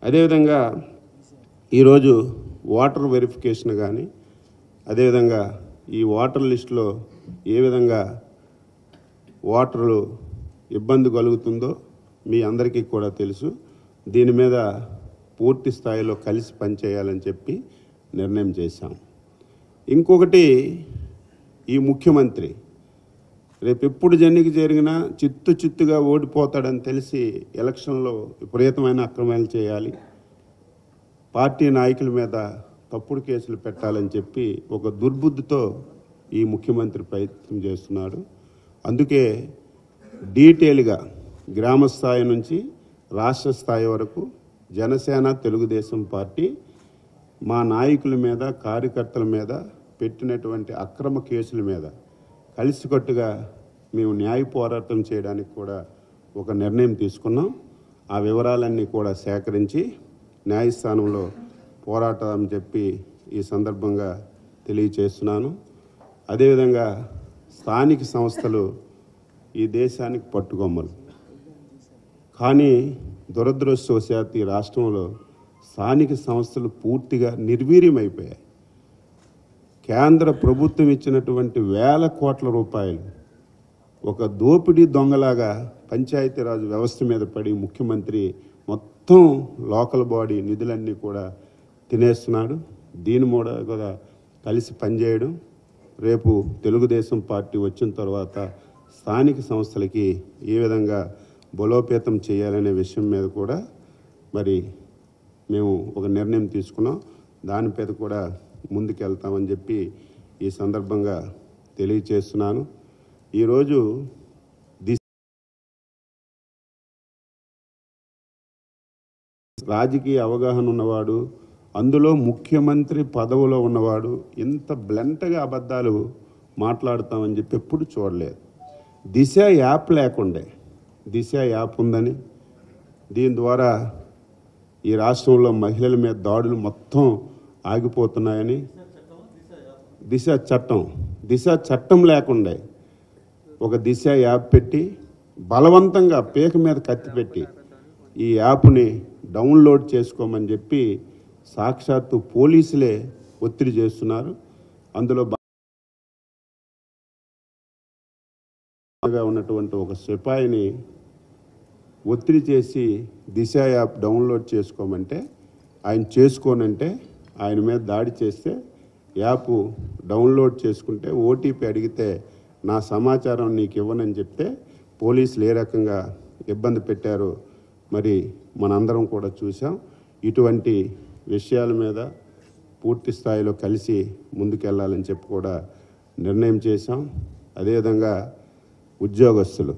అదేవిధంగా ఈరోజు voter verification కానీ, అదేవిధంగా ఈ ఓటర్ లిస్టులో ఏ విధంగా ఓటర్లు ఇబ్బంది కలుగుతుందో మీ అందరికీ కూడా తెలుసు. దీని మీద పూర్తి స్థాయిలో కలిసి పనిచేయాలని చెప్పి నిర్ణయం చేశాం. ఇంకొకటి, ఈ ముఖ్యమంత్రి రేపు ఎప్పుడు జన్నికి జరిగినా చిత్తుగా ఓడిపోతాడని తెలిసి ఎలక్షన్లో విపరీతమైన అక్రమాలు చేయాలి, పార్టీ నాయకుల మీద తప్పుడు కేసులు పెట్టాలని చెప్పి ఒక దుర్బుద్ధితో ఈ ముఖ్యమంత్రి ప్రయత్నం చేస్తున్నాడు. అందుకే డీటెయిల్గా గ్రామ స్థాయి నుంచి రాష్ట్ర స్థాయి వరకు జనసేన, తెలుగుదేశం పార్టీ మా నాయకుల మీద, కార్యకర్తల మీద పెట్టినటువంటి అక్రమ కేసుల మీద కలిసికట్టుగా మేము న్యాయ పోరాటం చేయడానికి కూడా ఒక నిర్ణయం తీసుకున్నాం. ఆ వివరాలన్నీ కూడా సేకరించి న్యాయస్థానంలో పోరాటం చెప్పి ఈ సందర్భంగా తెలియచేస్తున్నాను. అదేవిధంగా స్థానిక సంస్థలు ఈ దేశానికి పట్టుకొమ్మలు, కానీ దురదృష్టవశాత్తు ఈ రాష్ట్రంలో స్థానిక సంస్థలు పూర్తిగా నిర్వీర్యమైపోయాయి. కేంద్ర ప్రభుత్వం ఇచ్చినటువంటి వేల కోట్ల రూపాయలు ఒక దోపిడీ దొంగలాగా పంచాయతీరాజ్ వ్యవస్థ మీద పడి ముఖ్యమంత్రి మొత్తం లోకల్ బాడీ నిధులన్నీ కూడా తినేస్తున్నాడు. దీని కూడా కలిసి పనిచేయడం, రేపు తెలుగుదేశం పార్టీ వచ్చిన తర్వాత స్థానిక సంస్థలకి ఏ విధంగా బలోపేతం చేయాలనే విషయం మీద కూడా మరి మేము ఒక నిర్ణయం తీసుకున్నాం. దాని మీద కూడా ముందుకెళ్తామని చెప్పి ఈ సందర్భంగా తెలియచేస్తున్నాను. ఈరోజు రాజకీయ అవగాహన ఉన్నవాడు, అందులో ముఖ్యమంత్రి పదవిలో ఉన్నవాడు ఇంత బ్లంట్గా అబద్ధాలు మాట్లాడతామని చెప్పి ఎప్పుడు చూడలేదు. దిశ యాప్ లేకుండే, దిశ యాప్ ఉందని, దీని ద్వారా ఈ రాష్ట్రంలో మహిళల మీద దాడులు మొత్తం ఆగిపోతున్నాయని, దిశ చట్టం లేకుండే ఒక దిశ యాప్ పెట్టి బలవంతంగా పేక మీద కత్తి పెట్టి ఈ యాప్ని డౌన్లోడ్ చేసుకోమని చెప్పి సాక్షాత్తు పోలీసులే ఒత్తిడి చేస్తున్నారు. అందులో ఉన్నటువంటి ఒక సిపాయిని ఒత్తిడి చేసి దిశ యాప్ డౌన్లోడ్ చేసుకోమంటే ఆయన చేసుకోనంటే ఆయన మీద దాడి చేస్తే యాప్ డౌన్లోడ్ చేసుకుంటే ఓటీపీ అడిగితే నా సమాచారం నీకు ఇవ్వనని చెప్తే పోలీసులు ఏ రకంగా ఇబ్బంది పెట్టారో మరి మనందరం కూడా చూసాం. ఇటువంటి విషయాల మీద పూర్తి స్థాయిలో కలిసి ముందుకెళ్లాలని చెప్పి కూడా నిర్ణయం చేశాం. అదేవిధంగా ఉద్యోగస్తులు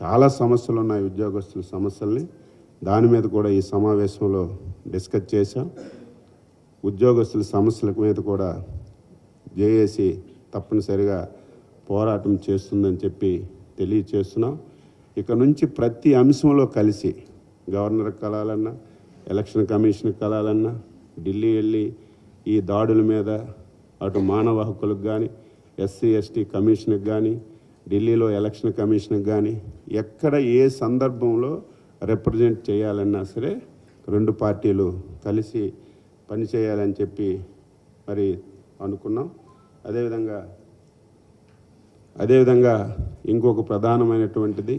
చాలా సమస్యలు ఉన్నాయి, ఉద్యోగస్తుల సమస్యల్ని దాని మీద కూడా ఈ సమావేశంలో డిస్కస్ చేశాం. ఉద్యోగస్తుల సమస్యల మీద కూడా జేఏసీ తప్పనిసరిగా పోరాటం చేస్తుందని చెప్పి తెలియచేస్తున్నాం. ఇక నుంచి ప్రతి అంశంలో కలిసి గవర్నర్ కలాలన్నా, ఎలక్షన్ కమిషన్ కలాలన్నా, ఢిల్లీ వెళ్ళి ఈ దాడుల మీద అటు మానవ హక్కులకు కానీ, ఎస్సీ ఎస్టీ కమిషన్కి కానీ, ఢిల్లీలో ఎలక్షన్ కమిషన్కి కానీ ఎక్కడ ఏ సందర్భంలో రిప్రజెంట్ చేయాలన్నా సరే రెండు పార్టీలు కలిసి పనిచేయాలని చెప్పి మరి అనుకున్నాం. అదేవిధంగా ఇంకొక ప్రధానమైనటువంటిది